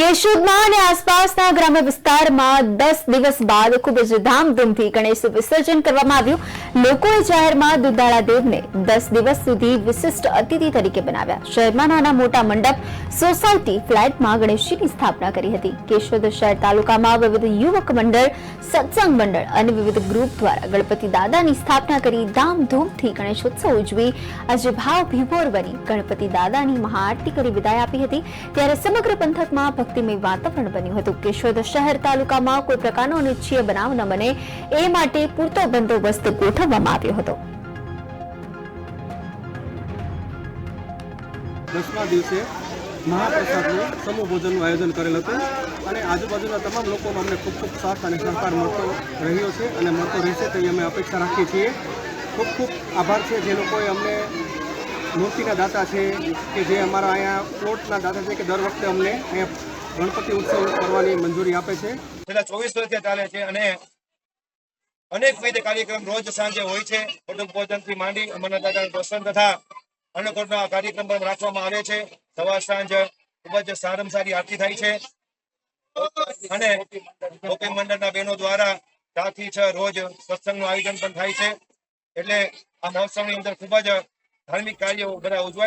કેશોદમાં અને આસપાસના ગ્રામ્ય વિસ્તારમાં 10 દિવસ બાદ ખૂબ જ ધામધૂમથી ગણેશ વિસર્જન કરવામાં આવ્યું। લોકોએ જાહેરમાં દુધાળા દેવને 10 દિવસ સુધી વિશિષ્ટ અતિથિ તરીકે બનાવ્યા। શહેરમાં નાના મોટા મંડપ, સોસાયટી, ફ્લેટમાં ગણેશજીની સ્થાપના કરી હતી। કેશોદ શહેર તાલુકામાં વિવિધ યુવક મંડળ, સત્સંગ મંડળ અને વિવિધ ગ્રુપ દ્વારા ગણપતિ દાદાની સ્થાપના કરી ધામધૂમથી ગણેશોત્સવ ઉજવી આજે ભાવવિભોર બની ગણપતિ દાદાની મહાઆરતી કરી વિદાય આપી હતી। ત્યારે સમગ્ર પંથકમાં ભક્તિમય વાતાવરણ બન્યું હતું। કેશોદ શહેર તાલુકામાં કોઈ પ્રકારનો અનિચ્છનીય બનાવ ન બને એ માટે પૂરતો બંદોબસ્ત ગોઠવવામાં આવ્યો હતો। 10મા દિવસે મહાપ્રસાદનું સમૂહ ભોજનનું આયોજન કરેલ હતું અને આજુબાજુના તમામ લોકોનો અમને ખૂબ ખૂબ સાથ અને સહકાર મળતો રહ્યો છે અને મળતો રહેશે તેવી અમે અપેક્ષા રાખીએ છીએ। ખૂબ ખૂબ આભાર છે જે લોકોએ અમને મૂર્તિના દાતા છે કે જે અમારા અહીંયા પ્લોટના દાતા છે કે દર વખતે અમને અહીંયા ગણપતિ ઉત્સવ કરવાની મંજૂરી આપે છે। છેલ્લા 24 વર્ષથી ચાલે છે અને અનેકવિધ કાર્યક્રમ રોજ સાંજે હોય છે। કુટુંબ ભોજનથી માંડી અમરનાથ દાદાના દર્શન તથા અન્નકૂટના કાર્યક્રમ પણ રાખવામાં આવે છે। સવાર સાંજ ખૂબ જ સારામાં સારી આરતી થાય છે અને ગોપી મંડળના બહેનો દ્વારા 4 થી 6 રોજ સત્સંગનું આયોજન પણ થાય છે। એટલે આ મહોત્સવની અંદર ખૂબ જ ધાર્મિક કાર્યો બધા ઉજવાય।